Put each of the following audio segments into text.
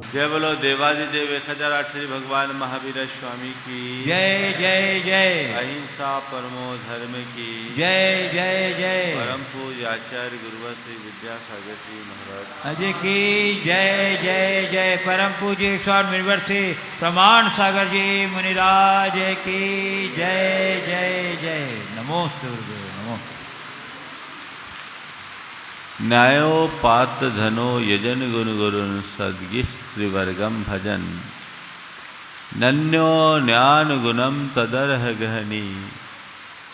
जय बोलो देवादिदेव 1008 श्री भगवान महावीर स्वामी की जय जय जय। अहिंसा परमो धर्म की जय जय जय। परम पूज्य आचार्य गुरुवर श्री विद्यासागर जी महाराज अजय की जय जय जय। परम पूज्य स्वामी मुनिवर श्री प्रमाण सागर जी मुनिराज की जय जय जय। नमो सूर्य नमो। न्यायोपात धनो यजन गुण गुरुन सद्गिस्त्रिवर्गम भजन नन्यो न्यान गुणम तदर्ह गहनी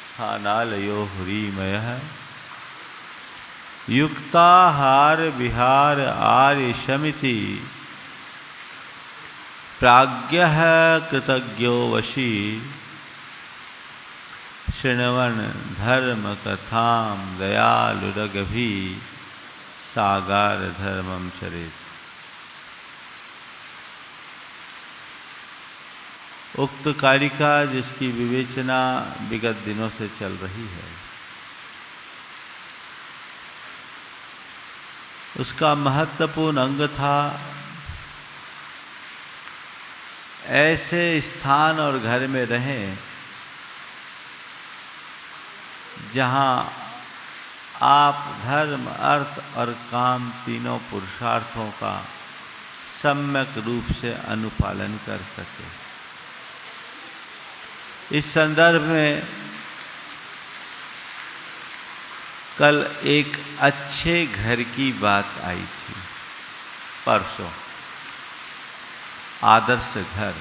स्थानालयो हुरीमय युक्ताहार विहार आर्य शमिति प्राज्ञः कृतज्ञो वशी शृण्वन् धर्म कथाम दयालुरगभि सागार धर्मम चरेत। उक्त कारिका जिसकी विवेचना विगत दिनों से चल रही है, उसका महत्वपूर्ण अंग था ऐसे स्थान और घर में रहें जहाँ आप धर्म अर्थ और काम तीनों पुरुषार्थों का सम्यक रूप से अनुपालन कर सके। इस संदर्भ में कल एक अच्छे घर की बात आई थी, परसों आदर्श घर,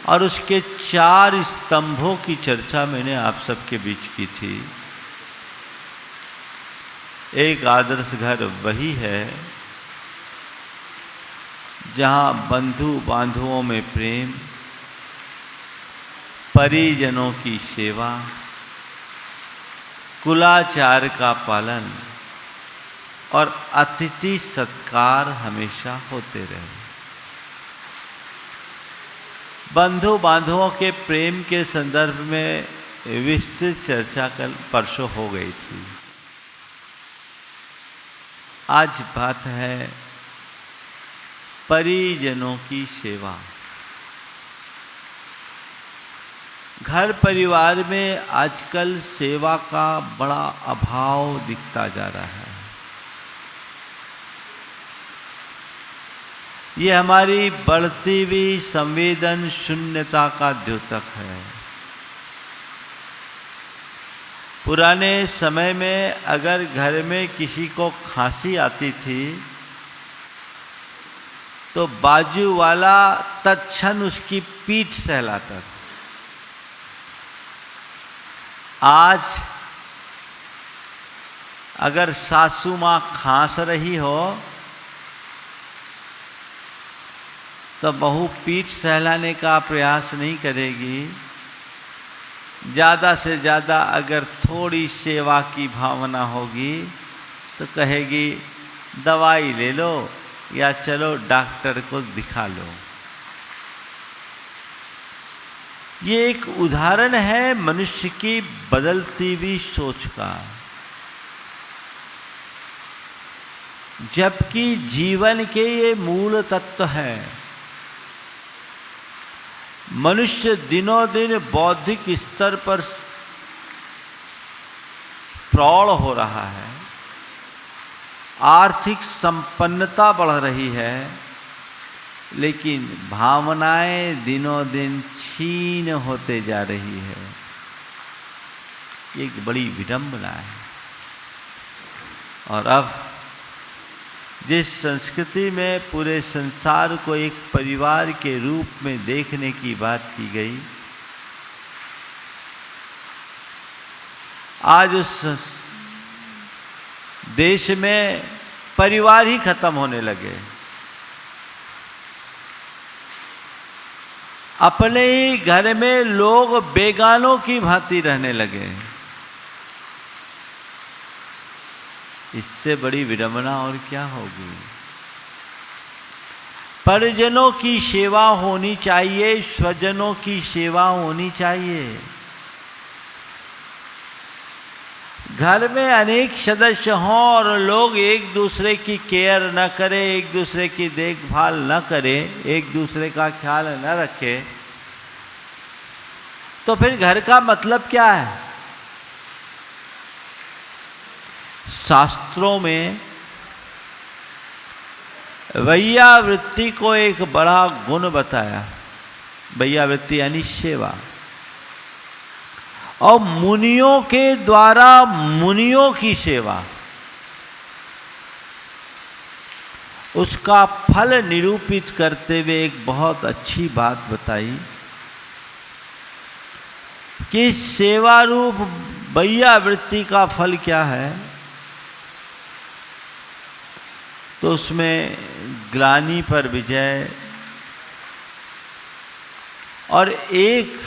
और उसके 4 स्तंभों की चर्चा मैंने आप सबके बीच की थी। एक आदर्श घर वही है जहाँ बंधु बांधवों में प्रेम, परिजनों की सेवा, कुलाचार का पालन और अतिथि सत्कार हमेशा होते रहे। बंधु बांधवों के प्रेम के संदर्भ में विस्तृत चर्चा कल परसों हो गई थी। आज बात है परिजनों की सेवा। घर परिवार में आजकल सेवा का बड़ा अभाव दिखता जा रहा है। ये हमारी बढ़ती हुई संवेदन शून्यता का द्योतक है। पुराने समय में अगर घर में किसी को खांसी आती थी तो बाजू वाला तत्क्षण उसकी पीठ सहलाता था। आज अगर सासू माँ खांस रही हो तो बहू पीठ सहलाने का प्रयास नहीं करेगी। ज़्यादा से ज़्यादा अगर थोड़ी सेवा की भावना होगी तो कहेगी दवाई ले लो या चलो डॉक्टर को दिखा लो। ये एक उदाहरण है मनुष्य की बदलती हुई सोच का। जबकि जीवन के ये मूल तत्व है। मनुष्य दिनों दिन बौद्धिक स्तर पर प्रौढ़ हो रहा है, आर्थिक संपन्नता बढ़ रही है, लेकिन भावनाएं दिनों दिन क्षीण होते जा रही है। ये एक बड़ी विडंबना है। और अब जिस संस्कृति में पूरे संसार को एक परिवार के रूप में देखने की बात की गई, आज उस देश में परिवार ही खत्म होने लगे। अपने ही घर में लोग बेगानों की भांति रहने लगे। इससे बड़ी विडंबना और क्या होगी। परिजनों की सेवा होनी चाहिए, स्वजनों की सेवा होनी चाहिए। घर में अनेक सदस्य हों और लोग एक दूसरे की केयर न करें, एक दूसरे की देखभाल न करें, एक दूसरे का ख्याल न रखें, तो फिर घर का मतलब क्या है? शास्त्रों में वैयावृत्ति को एक बड़ा गुण बताया। वैयावृत्ति यानी सेवा। और मुनियों के द्वारा मुनियों की सेवा, उसका फल निरूपित करते हुए एक बहुत अच्छी बात बताई कि सेवा रूप वैयावृत्ति का फल क्या है। तो उसमें ग्लानि पर विजय, और एक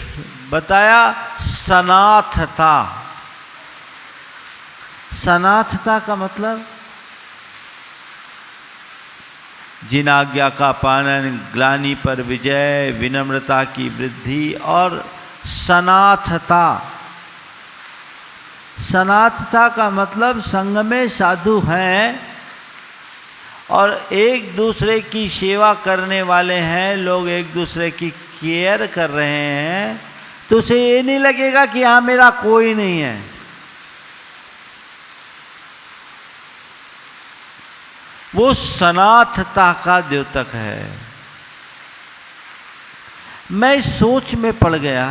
बताया सनाथता। सनाथता का मतलब जिन आज्ञा का पालन, ग्लानि पर विजय, विनम्रता की वृद्धि और सनाथता। सनाथता का मतलब संग में साधु हैं और एक दूसरे की सेवा करने वाले हैं, लोग एक दूसरे की केयर कर रहे हैं, तो उसे ये नहीं लगेगा कि हाँ मेरा कोई नहीं है। वो सनाथता का द्योतक है। मैं सोच में पड़ गया,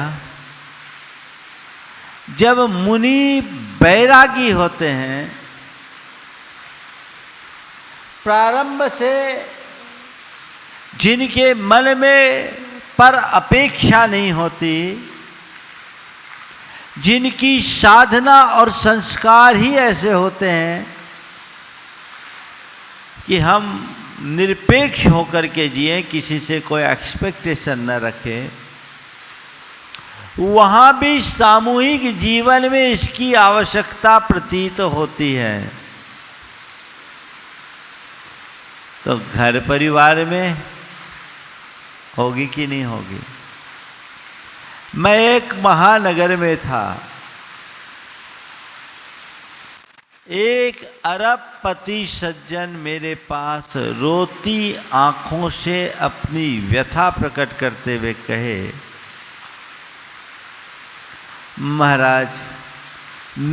जब मुनि बैरागी होते हैं, प्रारंभ से जिनके मन में पर अपेक्षा नहीं होती, जिनकी साधना और संस्कार ही ऐसे होते हैं कि हम निरपेक्ष होकर के जिए, किसी से कोई एक्सपेक्टेशन न रखें, वहाँ भी सामूहिक जीवन में इसकी आवश्यकता प्रतीत होती है। तो घर परिवार में होगी कि नहीं होगी? मैं एक महानगर में था, एक अरबपति सज्जन मेरे पास रोती आंखों से अपनी व्यथा प्रकट करते हुए कहे, महाराज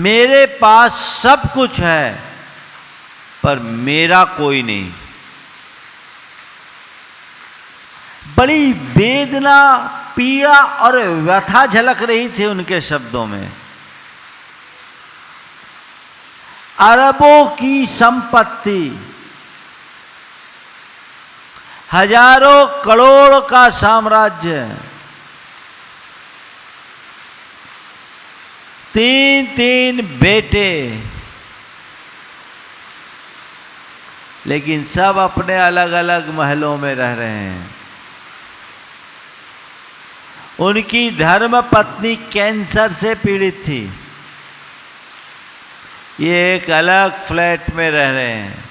मेरे पास सब कुछ है पर मेरा कोई नहीं। बड़ी वेदना, पीड़ा और व्यथा झलक रही थी उनके शब्दों में। अरबों की संपत्ति, हजारों करोड़ का साम्राज्य, 3 बेटे, लेकिन सब अपने अलग अलग महलों में रह रहे हैं। उनकी धर्म पत्नी कैंसर से पीड़ित थी, ये एक अलग फ्लैट में रह रहे हैं।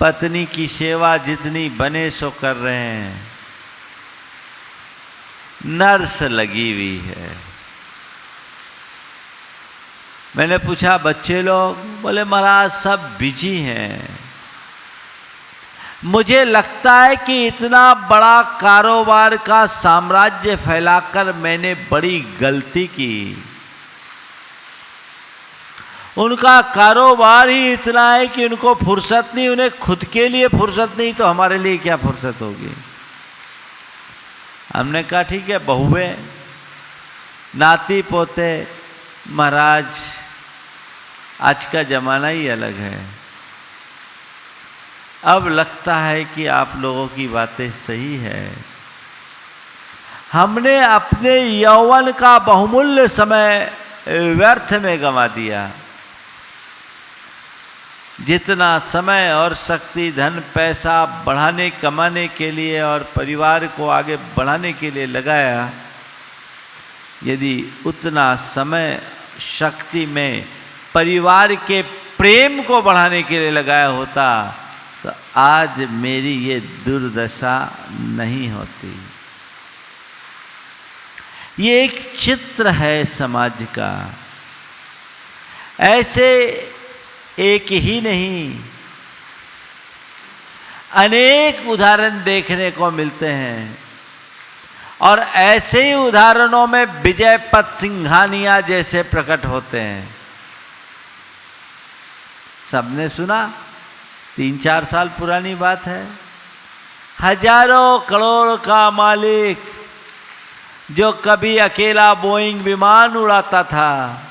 पत्नी की सेवा जितनी बने सो कर रहे हैं, नर्स लगी हुई है। मैंने पूछा बच्चे लोग? बोले महाराज सब बिजी हैं। मुझे लगता है कि इतना बड़ा कारोबार का साम्राज्य फैलाकर मैंने बड़ी गलती की। उनका कारोबार ही इतना है कि उनको फुर्सत नहीं, उन्हें खुद के लिए फुर्सत नहीं, तो हमारे लिए क्या फुर्सत होगी? हमने कहा ठीक है, बहुएं, नाती पोते, महाराज आज का जमाना ही अलग है। अब लगता है कि आप लोगों की बातें सही है। हमने अपने यौवन का बहुमूल्य समय व्यर्थ में गंवा दिया। जितना समय और शक्ति, धन, पैसा बढ़ाने, कमाने के लिए और परिवार को आगे बढ़ाने के लिए लगाया, यदि उतना समय शक्ति में परिवार के प्रेम को बढ़ाने के लिए लगाया होता, तो आज मेरी ये दुर्दशा नहीं होती। ये एक चित्र है समाज का। ऐसे एक ही नहीं, अनेक उदाहरण देखने को मिलते हैं। और ऐसे ही उदाहरणों में विजय पथ सिंघानिया जैसे प्रकट होते हैं। सबने सुना, 3-4 साल पुरानी बात है। हजारों करोड़ का मालिक जो कभी अकेला बोइंग विमान उड़ाता था,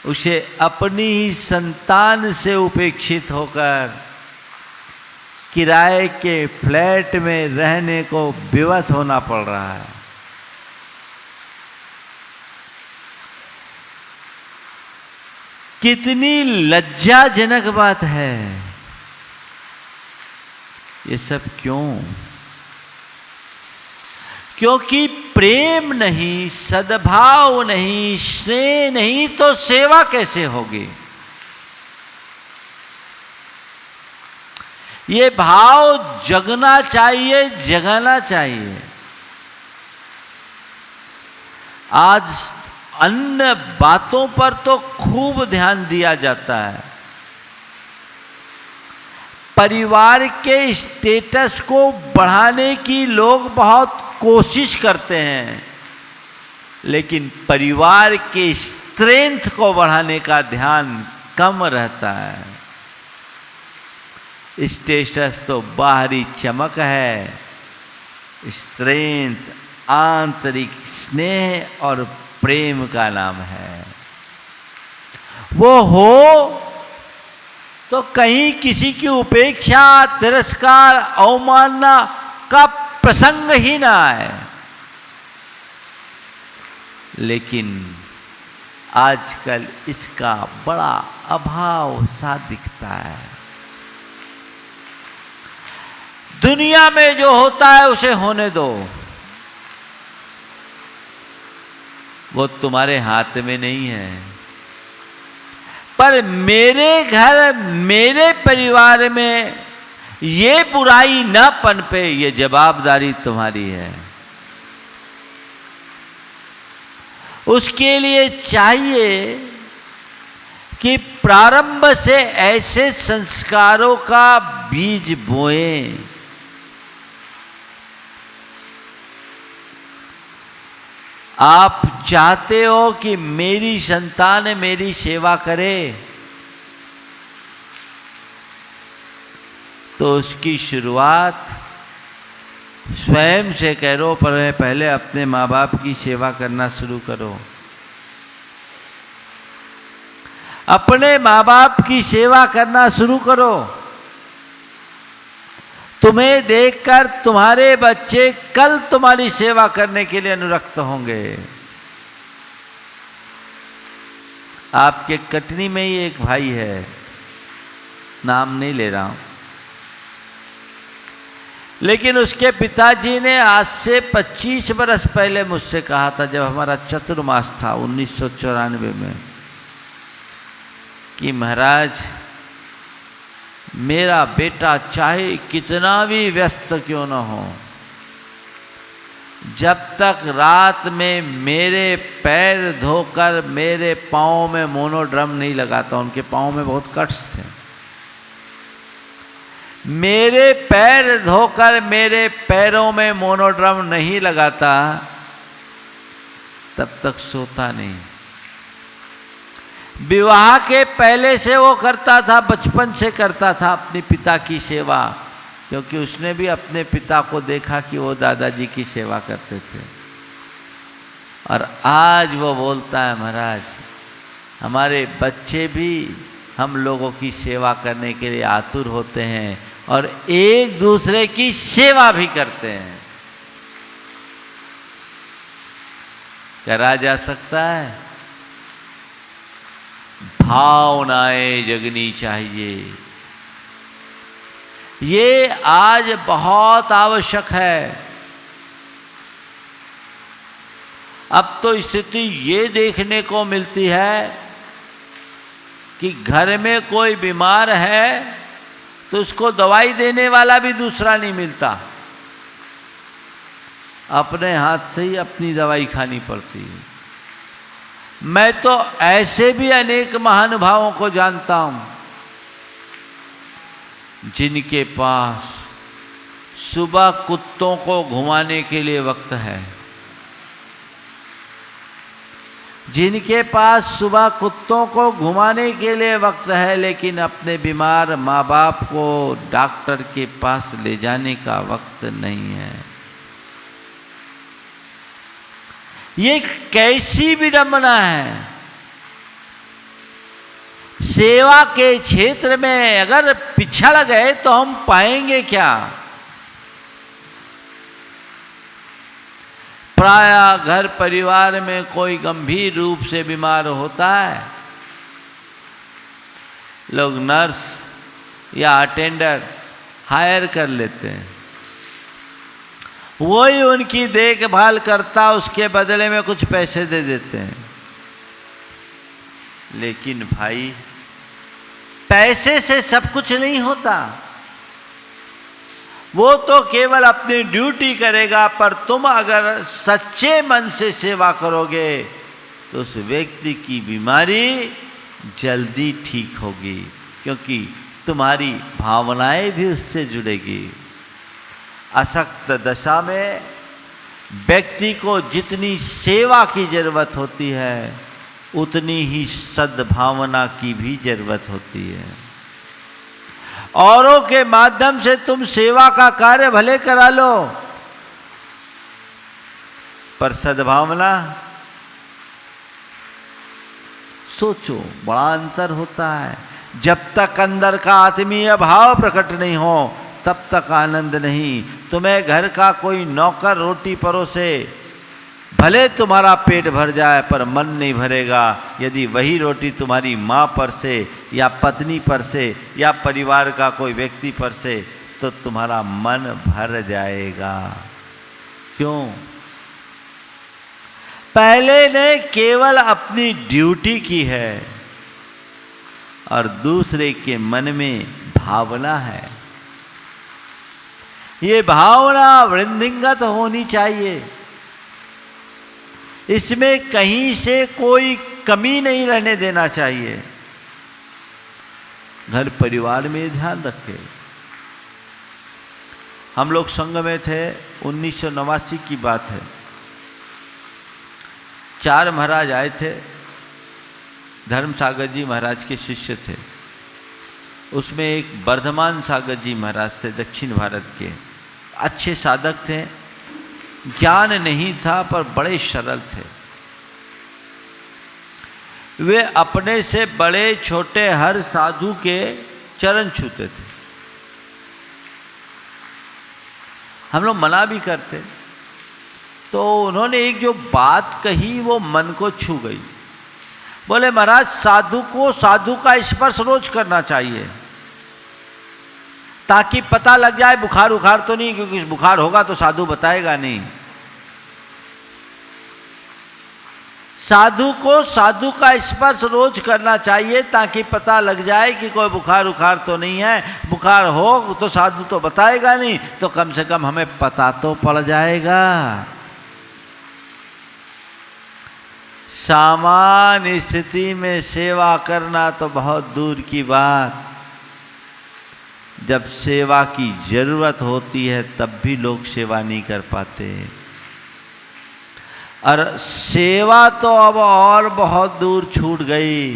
उसे अपनी ही संतान से उपेक्षित होकर किराए के फ्लैट में रहने को विवश होना पड़ रहा है। कितनी लज्जाजनक बात है। ये सब क्यों? क्योंकि प्रेम नहीं, सद्भाव नहीं, स्नेह नहीं तो सेवा कैसे होगी? ये भाव जगना चाहिए, जगाना चाहिए। आज अन्य बातों पर तो खूब ध्यान दिया जाता है, परिवार के स्टेटस को बढ़ाने की लोग बहुत कोशिश करते हैं, लेकिन परिवार के स्ट्रेंथ को बढ़ाने का ध्यान कम रहता है। स्टेटस तो बाहरी चमक है, स्ट्रेंथ आंतरिक स्नेह और प्रेम का नाम है। वो हो तो कहीं किसी की उपेक्षा, तिरस्कार, अवमानना का प्रसंग ही ना आए। लेकिन आजकल इसका बड़ा अभाव सा दिखता है। दुनिया में जो होता है उसे होने दो, वो तुम्हारे हाथ में नहीं है। पर मेरे घर, मेरे परिवार में ये बुराई न पनपे, ये जवाबदारी तुम्हारी है। उसके लिए चाहिए कि प्रारंभ से ऐसे संस्कारों का बीज बोएं। आप चाहते हो कि मेरी संतान मेरी सेवा करे, तो उसकी शुरुआत स्वयं से करो। पर पहले अपने माँ बाप की सेवा करना शुरू करो। अपने माँ बाप की सेवा करना शुरू करो। तुम्हें देखकर तुम्हारे बच्चे कल तुम्हारी सेवा करने के लिए अनुरक्त होंगे। आपके कटनी में ही एक भाई है, नाम नहीं ले रहा हूं, लेकिन उसके पिताजी ने आज से 25 बरस पहले मुझसे कहा था, जब हमारा चतुर्मास था 1994 में, कि महाराज मेरा बेटा चाहे कितना भी व्यस्त क्यों न हो, जब तक रात में मेरे पैर धोकर मेरे पाँव में मोनोड्रम नहीं लगाता, उनके पाँव में बहुत कट्स थे, मेरे पैर धोकर मेरे पैरों में मोनोड्रम नहीं लगाता, तब तक सोता नहीं। विवाह के पहले से वो करता था, बचपन से करता था अपने पिता की सेवा, क्योंकि उसने भी अपने पिता को देखा कि वो दादाजी की सेवा करते थे। और आज वो बोलता है, महाराज हमारे बच्चे भी हम लोगों की सेवा करने के लिए आतुर होते हैं और एक दूसरे की सेवा भी करते हैं। करा जा सकता है। भावनाएं जगनी चाहिए, ये आज बहुत आवश्यक है। अब तो स्थिति ये देखने को मिलती है कि घर में कोई बीमार है तो उसको दवाई देने वाला भी दूसरा नहीं मिलता, अपने हाथ से ही अपनी दवाई खानी पड़ती है। मैं तो ऐसे भी अनेक महानुभावों को जानता हूं जिनके पास सुबह कुत्तों को घुमाने के लिए वक्त है, जिनके पास सुबह कुत्तों को घुमाने के लिए वक्त है, लेकिन अपने बीमार माँ बाप को डॉक्टर के पास ले जाने का वक्त नहीं है। ये कैसी विडंबना है। सेवा के क्षेत्र में अगर पिछड़ गए तो हम पाएंगे क्या? प्रायः घर परिवार में कोई गंभीर रूप से बीमार होता है, लोग नर्स या अटेंडर हायर कर लेते हैं, वही उनकी देखभाल करता, उसके बदले में कुछ पैसे दे देते हैं। लेकिन भाई, पैसे से सब कुछ नहीं होता। वो तो केवल अपनी ड्यूटी करेगा, पर तुम अगर सच्चे मन से सेवा करोगे तो उस व्यक्ति की बीमारी जल्दी ठीक होगी, क्योंकि तुम्हारी भावनाएं भी उससे जुड़ेगी। अशक्त दशा में व्यक्ति को जितनी सेवा की जरूरत होती है, उतनी ही सद्भावना की भी जरूरत होती है। औरों के माध्यम से तुम सेवा का कार्य भले करा लो, पर सद्भावना, सोचो, बड़ा अंतर होता है। जब तक अंदर का आत्मीय भाव प्रकट नहीं हो तब तक आनंद नहीं। तुम्हें घर का कोई नौकर रोटी परोसे, भले तुम्हारा पेट भर जाए पर मन नहीं भरेगा। यदि वही रोटी तुम्हारी माँ पर से या पत्नी पर से या परिवार का कोई व्यक्ति पर से, तो तुम्हारा मन भर जाएगा। क्यों? पहले ने केवल अपनी ड्यूटी की है और दूसरे के मन में भावना है। ये भावना वृद्धिंगत होनी चाहिए, इसमें कहीं से कोई कमी नहीं रहने देना चाहिए। घर परिवार में ध्यान रखें। हम लोग संघ में थे, 1989 की बात है। 4 महाराज आए थे, धर्म सागर जी महाराज के शिष्य थे। उसमें एक वर्धमान सागर जी महाराज थे, दक्षिण भारत के, अच्छे साधक थे, ज्ञान नहीं था पर बड़े सरल थे। वे अपने से बड़े छोटे हर साधु के चरण छूते थे। हम लोग मना भी करते, तो उन्होंने एक जो बात कही वो मन को छू गई। बोले, महाराज, साधु को साधु का स्पर्श रोज करना चाहिए, ताकि पता लग जाए बुखार उखार तो नहीं, क्योंकि बुखार होगा तो साधु बताएगा नहीं। साधु को साधु का स्पर्श रोज करना चाहिए ताकि पता लग जाए कि कोई बुखार उखार तो नहीं है। बुखार हो तो साधु तो बताएगा नहीं, तो कम से कम हमें पता तो पड़ जाएगा। सामान्य स्थिति में सेवा करना तो बहुत दूर की बात, जब सेवा की जरूरत होती है तब भी लोग सेवा नहीं कर पाते। और सेवा तो अब और बहुत दूर छूट गई,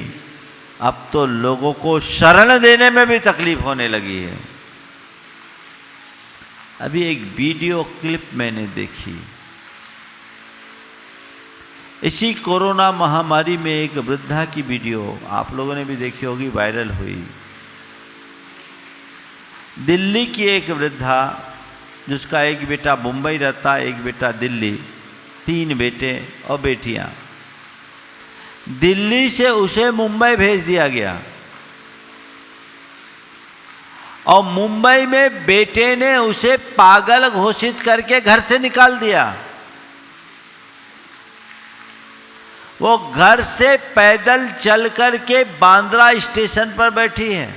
अब तो लोगों को शरण देने में भी तकलीफ होने लगी है। अभी एक वीडियो क्लिप मैंने देखी, इसी कोरोना महामारी में एक वृद्धा की वीडियो आप लोगों ने भी देखी होगी, वायरल हुई। दिल्ली की एक वृद्धा, जिसका एक बेटा मुंबई रहता, एक बेटा दिल्ली, 3 बेटे और बेटियां। दिल्ली से उसे मुंबई भेज दिया गया और मुंबई में बेटे ने उसे पागल घोषित करके घर से निकाल दिया। वो घर से पैदल चल करके बांद्रा स्टेशन पर बैठी है।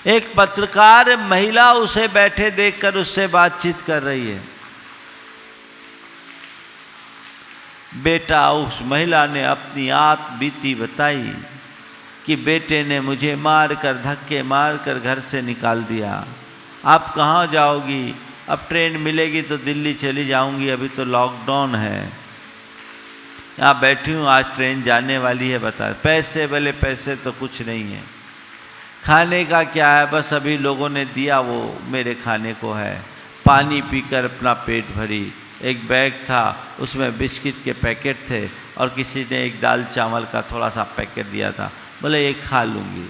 एक पत्रकार महिला उसे बैठे देखकर उससे बातचीत कर रही है। बेटा, उस महिला ने अपनी आत्म बीती बताई कि बेटे ने मुझे मारकर, धक्के मारकर घर से निकाल दिया। आप कहाँ जाओगी? अब ट्रेन मिलेगी तो दिल्ली चली जाऊंगी, अभी तो लॉकडाउन है। यहाँ बैठी हूँ, आज ट्रेन जाने वाली है। बता, पैसे भले पैसे तो कुछ नहीं है, खाने का क्या है, बस अभी लोगों ने दिया वो मेरे खाने को है। पानी पीकर अपना पेट भरी। एक बैग था, उसमें बिस्किट के पैकेट थे और किसी ने एक दाल चावल का थोड़ा सा पैकेट दिया था। बोले ये खा लूँगी।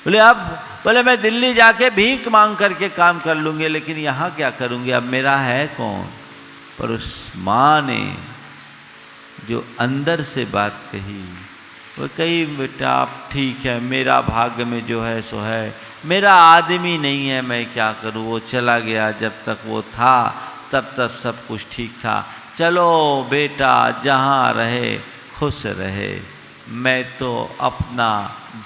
बोले अब, बोले मैं दिल्ली जाके भीख मांग करके काम कर लूँगी, लेकिन यहाँ क्या करूँगी, अब मेरा है कौन। पर उस माँ ने जो अंदर से बात कही, वो कही बेटा आप ठीक है, मेरा भाग्य में जो है सो है, मेरा आदमी नहीं है, मैं क्या करूँ। वो चला गया, जब तक वो था तब तक सब कुछ ठीक था। चलो बेटा, जहाँ रहे खुश रहे, मैं तो अपना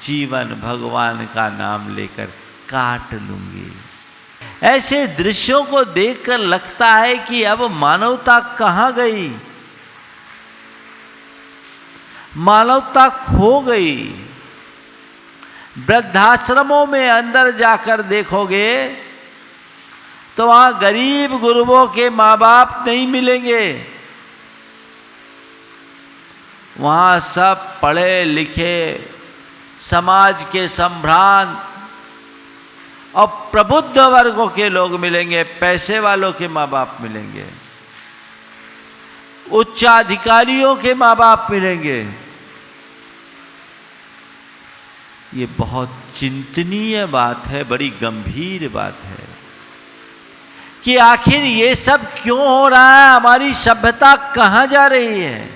जीवन भगवान का नाम लेकर काट लूँगी। ऐसे दृश्यों को देखकर लगता है कि अब मानवता कहाँ गई, मानवता खो गई। वृद्धाश्रमों में अंदर जाकर देखोगे तो वहां गरीब गुरबों के माँ बाप नहीं मिलेंगे। वहां सब पढ़े लिखे, समाज के संभ्रांत और प्रबुद्ध वर्गों के लोग मिलेंगे, पैसे वालों के माँ बाप मिलेंगे, उच्चाधिकारियों के माँ बाप मिलेंगे। ये बहुत चिंतनीय बात है, बड़ी गंभीर बात है कि आखिर ये सब क्यों हो रहा है, हमारी सभ्यता कहाँ जा रही है।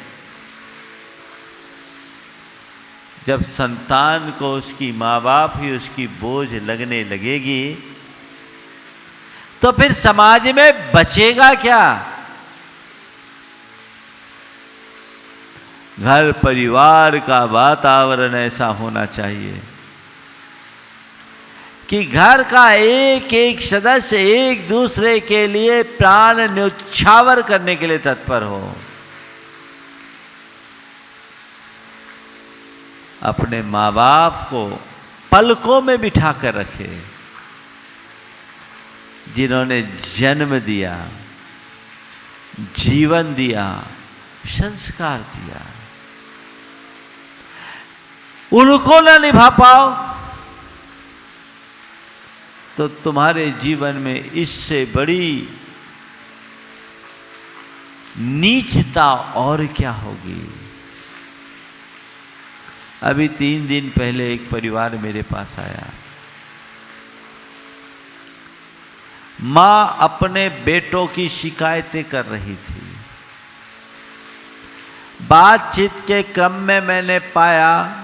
जब संतान को उसकी माँ बाप ही उसकी बोझ लगने लगेगी तो फिर समाज में बचेगा क्या। घर परिवार का वातावरण ऐसा होना चाहिए कि घर का एक एक सदस्य एक दूसरे के लिए प्राण न्यौछावर करने के लिए तत्पर हो। अपने माँ बाप को पलकों में बिठा कर रखे, जिन्होंने जन्म दिया, जीवन दिया, संस्कार दिया, उनको ना निभा पाओ तो तुम्हारे जीवन में इससे बड़ी नीचता और क्या होगी। अभी 3 दिन पहले एक परिवार मेरे पास आया। माँ अपने बेटों की शिकायतें कर रही थी। बातचीत के क्रम में मैंने पाया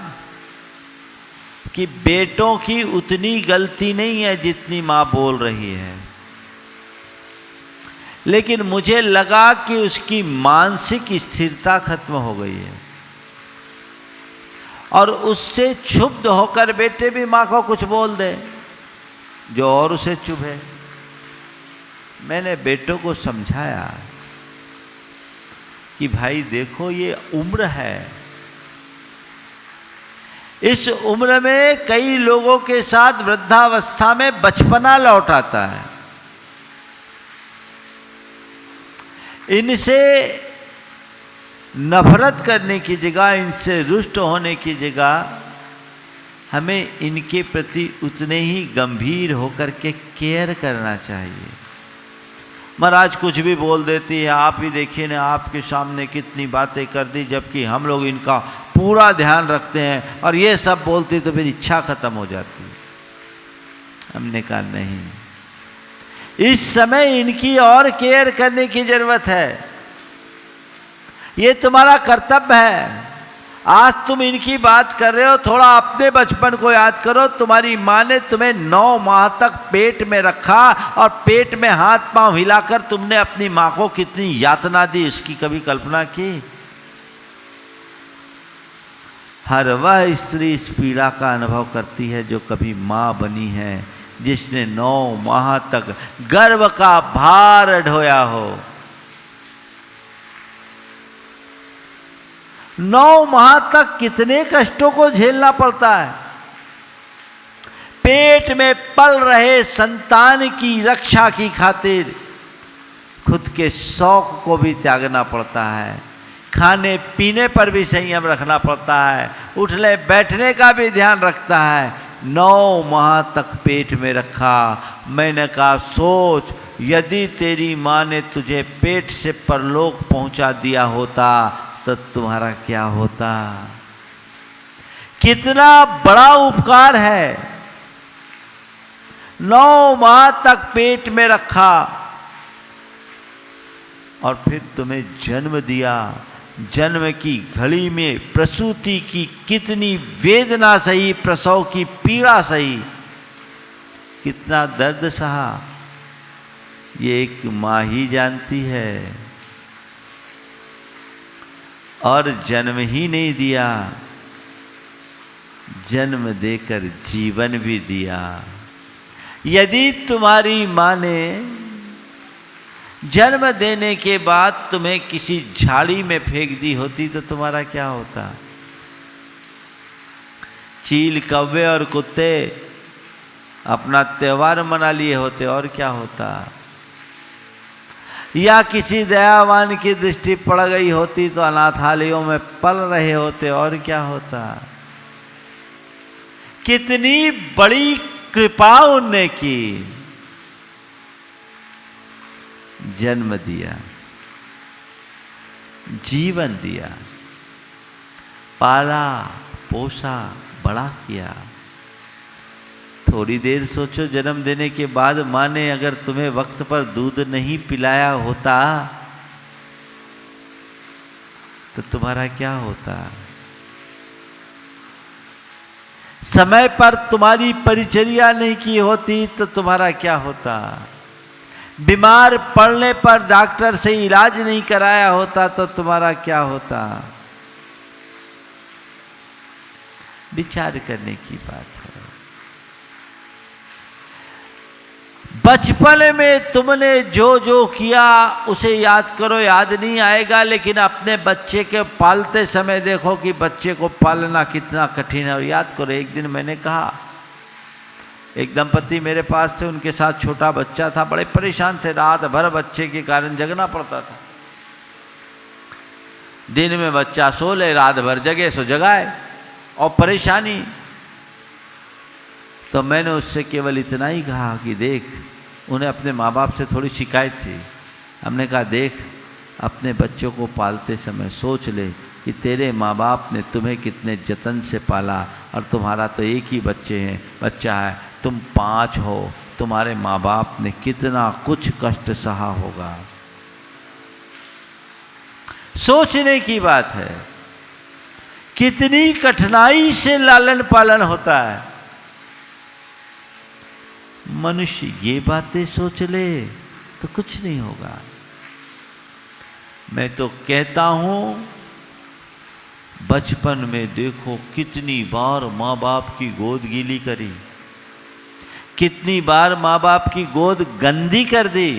कि बेटों की उतनी गलती नहीं है जितनी माँ बोल रही है, लेकिन मुझे लगा कि उसकी मानसिक स्थिरता खत्म हो गई है और उससे क्षुब्ध होकर बेटे भी माँ को कुछ बोल दे जो और उसे चुभे। मैंने बेटों को समझाया कि भाई देखो, ये उम्र है, इस उम्र में कई लोगों के साथ वृद्धावस्था में बचपना लौट आता है। इनसे नफरत करने की जगह, इनसे रुष्ट होने की जगह हमें इनके प्रति उतने ही गंभीर होकर के केयर करना चाहिए। महाराज कुछ भी बोल देती है, आप ही देखिए ना, आपके सामने कितनी बातें कर दी, जबकि हम लोग इनका पूरा ध्यान रखते हैं और ये सब बोलती तो फिर इच्छा खत्म हो जाती है। हमने कहा नहीं, इस समय इनकी और केयर करने की जरूरत है, ये तुम्हारा कर्तव्य है। आज तुम इनकी बात कर रहे हो, थोड़ा अपने बचपन को याद करो। तुम्हारी माँ ने तुम्हें 9 माह तक पेट में रखा और पेट में हाथ पांव हिलाकर तुमने अपनी माँ को कितनी यातना दी, इसकी कभी कल्पना की? हर वह स्त्री इस पीड़ा का अनुभव करती है जो कभी माँ बनी है, जिसने 9 माह तक गर्भ का भार ढोया हो। 9 माह तक कितने कष्टों को झेलना पड़ता है। पेट में पल रहे संतान की रक्षा की खातिर खुद के शौक को भी त्यागना पड़ता है, खाने पीने पर भी संयम रखना पड़ता है, उठने बैठने का भी ध्यान रखता है। 9 माह तक पेट में रखा। मैंने कहा सोच, यदि तेरी माँ ने तुझे पेट से परलोक पहुंचा दिया होता तो तुम्हारा क्या होता। कितना बड़ा उपकार है। 9 माह तक पेट में रखा और फिर तुम्हें जन्म दिया। जन्म की घड़ी में प्रसूति की कितनी वेदना सही, प्रसव की पीड़ा सही, कितना दर्द सहा, ये एक माँ ही जानती है। और जन्म ही नहीं दिया, जन्म देकर जीवन भी दिया। यदि तुम्हारी माँ ने जन्म देने के बाद तुम्हें किसी झाड़ी में फेंक दी होती तो तुम्हारा क्या होता। चील, कौवे और कुत्ते अपना त्योहार मना लिए होते और क्या होता। या किसी दयावान की दृष्टि पड़ गई होती तो अनाथालयों में पल रहे होते और क्या होता। कितनी बड़ी कृपा उनने की। जन्म दिया, जीवन दिया, पाला पोसा बड़ा किया। थोड़ी देर सोचो, जन्म देने के बाद माँ ने अगर तुम्हें वक्त पर दूध नहीं पिलाया होता तो तुम्हारा क्या होता। समय पर तुम्हारी परिचर्या नहीं की होती तो तुम्हारा क्या होता। बीमार पड़ने पर डॉक्टर से इलाज नहीं कराया होता तो तुम्हारा क्या होता। विचार करने की बात है। बचपन में तुमने जो जो किया उसे याद करो, याद नहीं आएगा, लेकिन अपने बच्चे के पालते समय देखो कि बच्चे को पालना कितना कठिन है। और याद करो, एक दिन मैंने कहा, एक दंपति मेरे पास थे, उनके साथ छोटा बच्चा था, बड़े परेशान थे, रात भर बच्चे के कारण जगना पड़ता था। दिन में बच्चा सो ले, रात भर जगे सो जगाए, और परेशानी। तो मैंने उससे केवल इतना ही कहा कि देख, उन्हें अपने माँ बाप से थोड़ी शिकायत थी। हमने कहा देख, अपने बच्चों को पालते समय सोच ले कि तेरे माँ बाप ने तुम्हें कितने जतन से पाला, और तुम्हारा तो एक ही बच्चा है, तुम 5 हो, तुम्हारे माँ बाप ने कितना कुछ कष्ट सहा होगा। सोचने की बात है, कितनी कठिनाई से लालन पालन होता है। मनुष्य ये बातें सोच ले तो कुछ नहीं होगा। मैं तो कहता हूं, बचपन में देखो कितनी बार माँ बाप की गोद गीली करी, कितनी बार माँ बाप की गोद गंदी कर दी।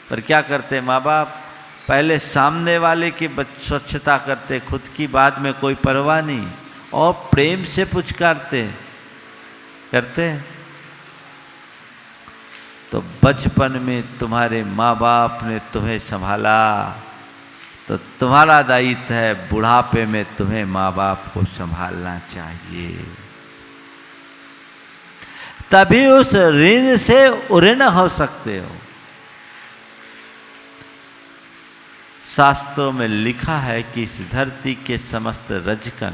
पर क्या करते माँ बाप, पहले सामने वाले की स्वच्छता करते, खुद की बाद में कोई परवाह नहीं, और प्रेम से पुचकारते करते। तो बचपन में तुम्हारे माँ बाप ने तुम्हें संभाला, तो तुम्हारा दायित्व है बुढ़ापे में तुम्हें माँ बाप को संभालना चाहिए। तभी उस ऋण से उऋण हो सकते हो। शास्त्रों में लिखा है कि इस धरती के समस्त रजकण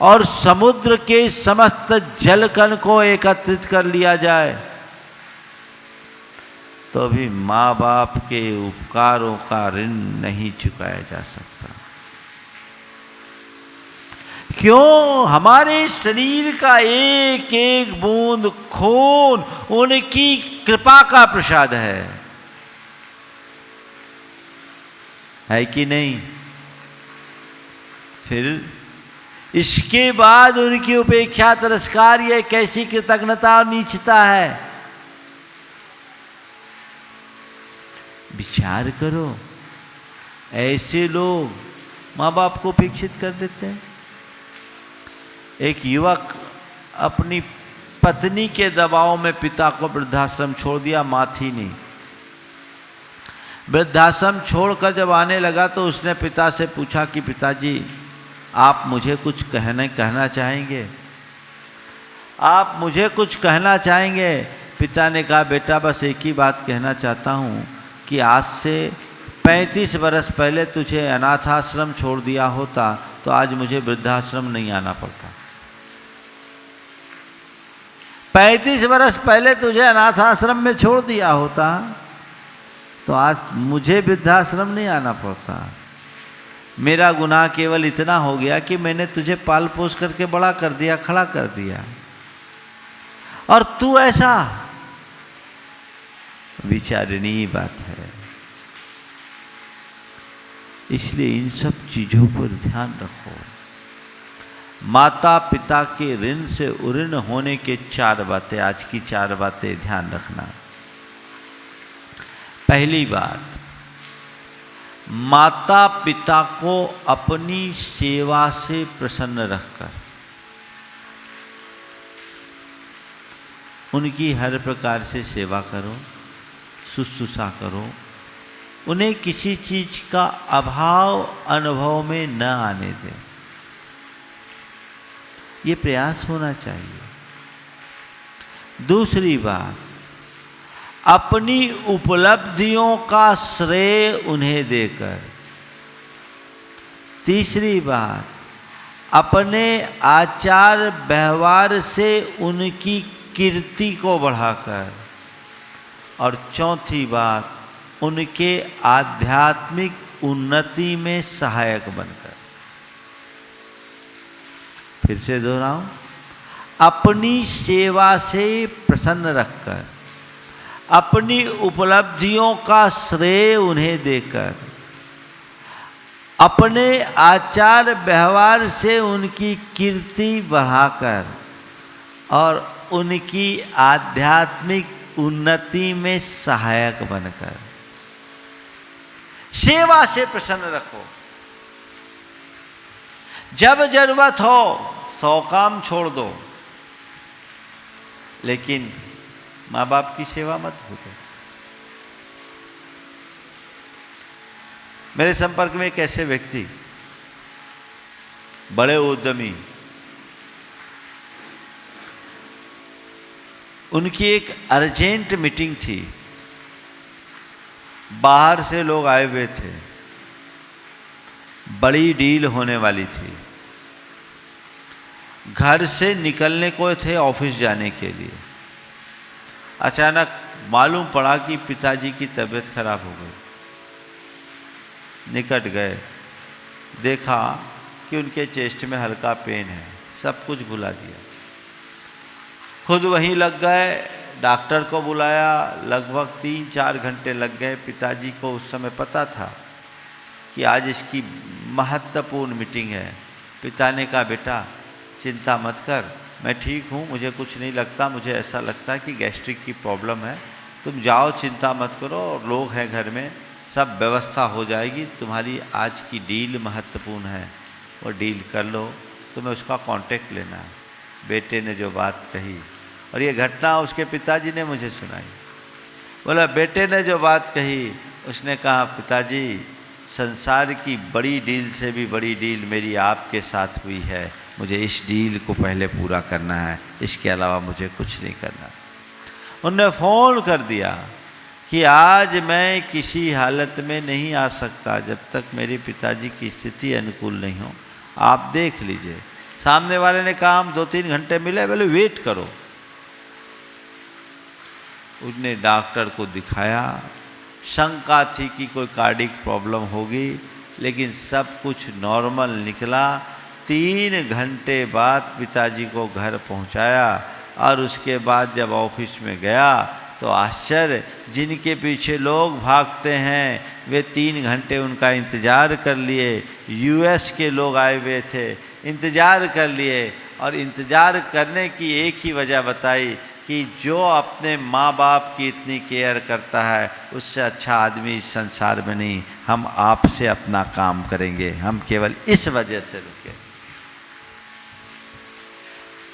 और समुद्र के समस्त जलकण को एकत्रित कर लिया जाए तो भी माँ बाप के उपकारों का ऋण नहीं चुकाया जा सकता। क्यों? हमारे शरीर का एक एक बूंद खून उनकी कृपा का प्रसाद है कि नहीं? फिर इसके बाद उनकी उपेक्षा, तिरस्कार, ये कैसी कृतज्ञता और नीचता है? विचार करो। ऐसे लोग माँ बाप को उपेक्षित कर देते हैं। एक युवक अपनी पत्नी के दबाव में पिता को वृद्धाश्रम छोड़ दिया, माँ थी नहीं। वृद्धाश्रम छोड़कर जब आने लगा तो उसने पिता से पूछा कि पिताजी आप मुझे कुछ कहना चाहेंगे, आप मुझे कुछ कहना चाहेंगे। पिता ने कहा बेटा बस एक ही बात कहना चाहता हूँ कि आज से 35 बरस पहले तुझे अनाथाश्रम छोड़ दिया होता तो आज मुझे वृद्धाश्रम नहीं आना पड़ता। 35 बरस पहले तुझे अनाथाश्रम में छोड़ दिया होता तो आज मुझे वृद्धाश्रम नहीं आना पड़ता। मेरा गुनाह केवल इतना हो गया कि मैंने तुझे पाल पोस करके बड़ा कर दिया, खड़ा कर दिया, और तू ऐसा। विचारणीय बात है। इसलिए इन सब चीजों पर ध्यान रखो। माता पिता के ऋण से उऋण होने के 4 बातें, आज की 4 बातें ध्यान रखना। पहली बात, माता पिता को अपनी सेवा से प्रसन्न रखकर उनकी हर प्रकार से सेवा करो, शुश्रूषा करो, उन्हें किसी चीज का अभाव अनुभव में न आने दें। ये प्रयास होना चाहिए। दूसरी बात, अपनी उपलब्धियों का श्रेय उन्हें देकर। तीसरी बात, अपने आचार व्यवहार से उनकी कीर्ति को बढ़ाकर। और चौथी बात, उनके आध्यात्मिक उन्नति में सहायक बनकर। फिर से दोहराऊं, अपनी सेवा से प्रसन्न रखकर, अपनी उपलब्धियों का श्रेय उन्हें देकर, अपने आचार व्यवहार से उनकी कीर्ति बढ़ाकर और उनकी आध्यात्मिक उन्नति में सहायक बनकर। सेवा से प्रसन्न रखो। जब जरूरत हो 100 काम छोड़ दो, लेकिन माँ बाप की सेवा मत भूलो। मेरे संपर्क में एक ऐसे व्यक्ति, बड़े उद्यमी, उनकी एक अर्जेंट मीटिंग थी, बाहर से लोग आए हुए थे, बड़ी डील होने वाली थी, घर से निकलने को थे ऑफिस जाने के लिए। अचानक मालूम पड़ा कि पिताजी की तबीयत खराब हो गई। निकट गए, देखा कि उनके चेस्ट में हल्का पेन है, सब कुछ भुला दिया। खुद वहीं लग गए, डॉक्टर को बुलाया, लगभग 3-4 घंटे लग गए। पिताजी को उस समय पता था कि आज इसकी महत्वपूर्ण मीटिंग है। पिता ने कहा बेटा चिंता मत कर, मैं ठीक हूँ, मुझे कुछ नहीं लगता, मुझे ऐसा लगता है कि गैस्ट्रिक की प्रॉब्लम है, तुम जाओ, चिंता मत करो, और लोग हैं घर में, सब व्यवस्था हो जाएगी, तुम्हारी आज की डील महत्वपूर्ण है, वो डील कर लो, तुम्हें उसका कांटेक्ट लेना है। बेटे ने जो बात कही, और ये घटना उसके पिताजी ने मुझे सुनाई। बोला बेटे ने जो बात कही, उसने कहा पिताजी संसार की बड़ी डील से भी बड़ी डील मेरी आपके साथ हुई है, मुझे इस डील को पहले पूरा करना है, इसके अलावा मुझे कुछ नहीं करना। उन्होंने फ़ोन कर दिया कि आज मैं किसी हालत में नहीं आ सकता जब तक मेरे पिताजी की स्थिति अनुकूल नहीं हो, आप देख लीजिए। सामने वाले ने कहा हम 2-3 घंटे मिले, बोले वेट करो। उसने डॉक्टर को दिखाया, शंका थी कि कोई कार्डिक प्रॉब्लम होगी, लेकिन सब कुछ नॉर्मल निकला। 3 घंटे बाद पिताजी को घर पहुंचाया, और उसके बाद जब ऑफिस में गया तो आश्चर्य, जिनके पीछे लोग भागते हैं वे 3 घंटे उनका इंतज़ार कर लिए। यूएस के लोग आए हुए थे, इंतज़ार कर लिए, और इंतज़ार करने की एक ही वजह बताई कि जो अपने माँ बाप की इतनी केयर करता है उससे अच्छा आदमी इस संसार में नहीं। हम आपसे अपना काम करेंगे, हम केवल इस वजह से रुके।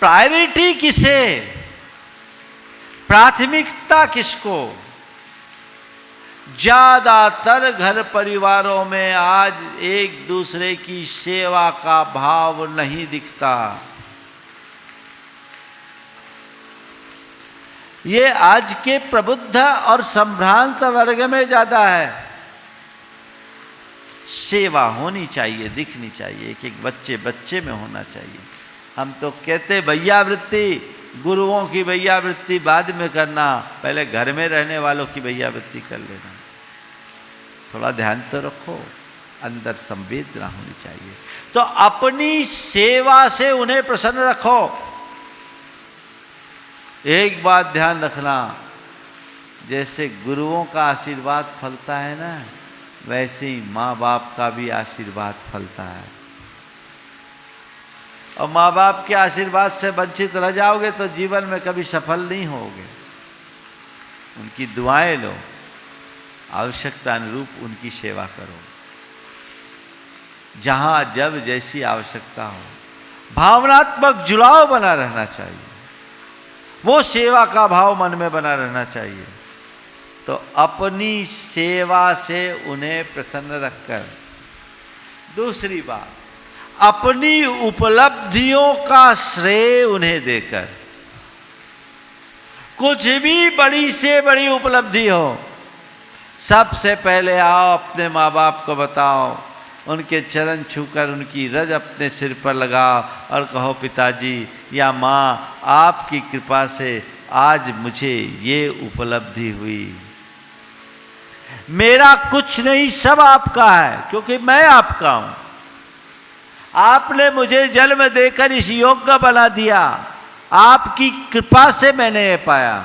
प्रायोरिटी किसे, प्राथमिकता किसको? ज्यादातर घर परिवारों में आज एक दूसरे की सेवा का भाव नहीं दिखता। ये आज के प्रबुद्ध और संभ्रांत वर्ग में ज्यादा है। सेवा होनी चाहिए, दिखनी चाहिए, एक एक बच्चे बच्चे में होना चाहिए। हम तो कहते भैयावृत्ति, गुरुओं की भैयावृत्ति बाद में करना, पहले घर में रहने वालों की भैयावृत्ति कर लेना। थोड़ा ध्यान तो रखो, अंदर संवेदना होनी चाहिए। तो अपनी सेवा से उन्हें प्रसन्न रखो। एक बात ध्यान रखना, जैसे गुरुओं का आशीर्वाद फलता है ना, वैसे ही माँ बाप का भी आशीर्वाद फलता है। और माँ बाप के आशीर्वाद से वंचित रह जाओगे तो जीवन में कभी सफल नहीं होगे। उनकी दुआएं लो, आवश्यकता अनुरूप उनकी सेवा करो, जहां जब जैसी आवश्यकता हो। भावनात्मक जुड़ाव बना रहना चाहिए, वो सेवा का भाव मन में बना रहना चाहिए। तो अपनी सेवा से उन्हें प्रसन्न रखकर, दूसरी बात, अपनी उपलब्धियों का श्रेय उन्हें देकर, कुछ भी बड़ी से बड़ी उपलब्धि हो, सबसे पहले आओ अपने माँ बाप को बताओ, उनके चरण छूकर उनकी रज अपने सिर पर लगाओ और कहो पिताजी या माँ, आपकी कृपा से आज मुझे ये उपलब्धि हुई। मेरा कुछ नहीं, सब आपका है, क्योंकि मैं आपका हूं। आपने मुझे जन्म देकर इस योग्य बना दिया, आपकी कृपा से मैंने ये पाया।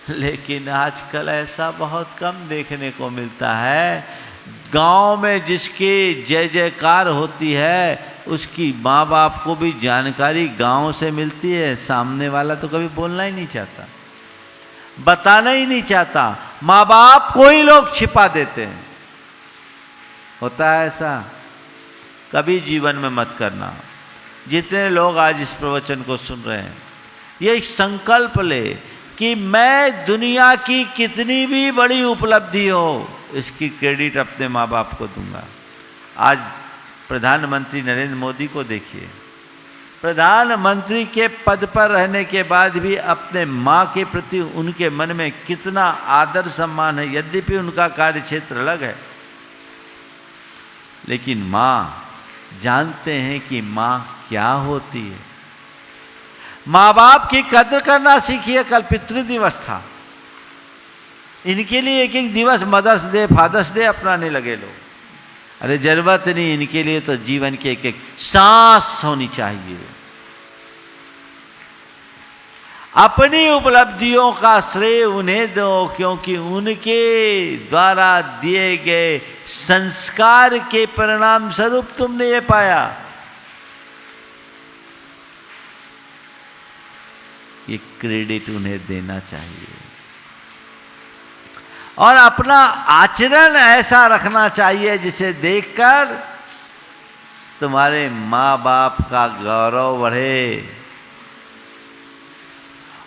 लेकिन आजकल ऐसा बहुत कम देखने को मिलता है। गांव में जिसके जय जयकार होती है, उसकी माँ बाप को भी जानकारी गांव से मिलती है, सामने वाला तो कभी बोलना ही नहीं चाहता, बताना ही नहीं चाहता। माँ बाप को ही लोग छिपा देते हैं। होता है ऐसा? कभी जीवन में मत करना। जितने लोग आज इस प्रवचन को सुन रहे हैं, ये संकल्प ले कि मैं दुनिया की कितनी भी बड़ी उपलब्धि हो, इसकी क्रेडिट अपने माँ बाप को दूंगा। आज प्रधानमंत्री नरेंद्र मोदी को देखिए, प्रधानमंत्री के पद पर रहने के बाद भी अपने माँ के प्रति उनके मन में कितना आदर सम्मान है। यद्यपि उनका कार्य क्षेत्र अलग है, लेकिन माँ जानते हैं कि माँ क्या होती है। माँ बाप की कद्र करना सीखिए। कल पितृ दिवस था, इनके लिए एक एक दिवस मदर्स डे, फादर्स डे अपनाने लगे लोग। अरे जरूरत नहीं, इनके लिए तो जीवन की एक एक सांस होनी चाहिए। अपनी उपलब्धियों का श्रेय उन्हें दो, क्योंकि उनके द्वारा दिए गए संस्कार के परिणाम स्वरूप तुमने ये पाया। ये क्रेडिट उन्हें देना चाहिए और अपना आचरण ऐसा रखना चाहिए जिसे देखकर तुम्हारे माँ बाप का गौरव बढ़े,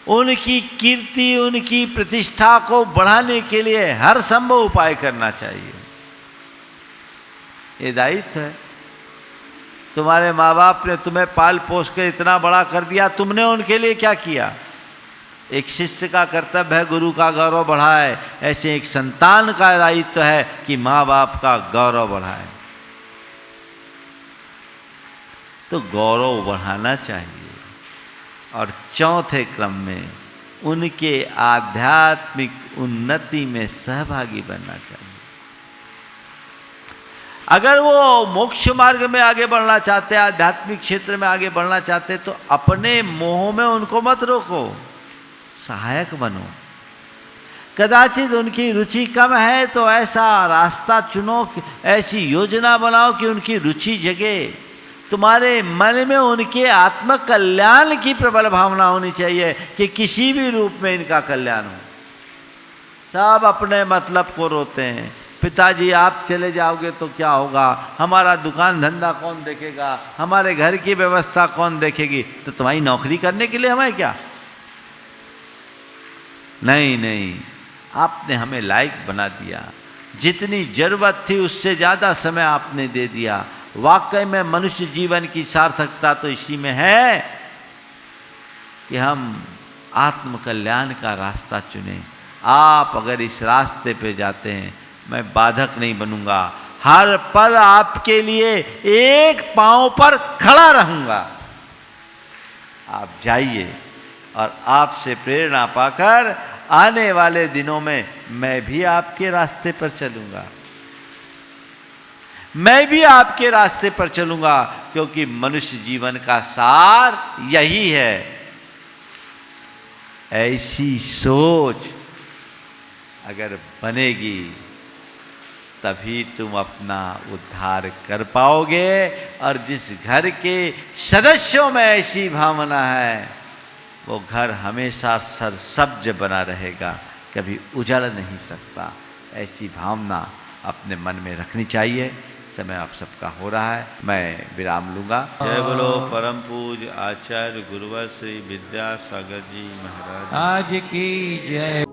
उनकी कीर्ति, उनकी प्रतिष्ठा को बढ़ाने के लिए हर संभव उपाय करना चाहिए। ये दायित्व है। तुम्हारे माँ बाप ने तुम्हें पाल पोस कर इतना बड़ा कर दिया, तुमने उनके लिए क्या किया? एक शिष्य का कर्तव्य है गुरु का गौरव बढ़ाए, ऐसे एक संतान का दायित्व है कि माँ बाप का गौरव बढ़ाए। तो गौरव बढ़ाना चाहिए। और चौथे क्रम में उनके आध्यात्मिक उन्नति में सहभागी बनना चाहिए। अगर वो मोक्ष मार्ग में आगे बढ़ना चाहते, आध्यात्मिक क्षेत्र में आगे बढ़ना चाहते, तो अपने मोह में उनको मत रोको, सहायक बनो। कदाचित उनकी रुचि कम है तो ऐसा रास्ता चुनो, ऐसी योजना बनाओ कि उनकी रुचि जगे। तुम्हारे मन में उनके आत्म कल्याण की प्रबल भावना होनी चाहिए कि किसी भी रूप में इनका कल्याण हो। सब अपने मतलब को रोते हैं, पिताजी आप चले जाओगे तो क्या होगा, हमारा दुकान धंधा कौन देखेगा, हमारे घर की व्यवस्था कौन देखेगी, तो तुम्हारी नौकरी करने के लिए हमें क्या? नहीं नहीं, आपने हमें लायक बना दिया, जितनी जरूरत थी उससे ज़्यादा समय आपने दे दिया। वाकई में मनुष्य जीवन की सार्थकता तो इसी में है कि हम आत्म कल्याण का रास्ता चुनें। आप अगर इस रास्ते पे जाते हैं, मैं बाधक नहीं बनूंगा, हर पल आपके लिए एक पांव पर खड़ा रहूंगा। आप जाइए और आपसे प्रेरणा पाकर आने वाले दिनों में मैं भी आपके रास्ते पर चलूंगा, मैं भी आपके रास्ते पर चलूंगा, क्योंकि मनुष्य जीवन का सार यही है। ऐसी सोच अगर बनेगी तभी तुम अपना उद्धार कर पाओगे। और जिस घर के सदस्यों में ऐसी भावना है, वो घर हमेशा सरसब्ज बना रहेगा, कभी उजड़ नहीं सकता। ऐसी भावना अपने मन में रखनी चाहिए। समय आप सबका हो रहा है, मैं विराम लूंगा। जय बोलो परम पूज्य आचार्य गुरुवर श्री विद्यासागर जी महाराज आज की जय।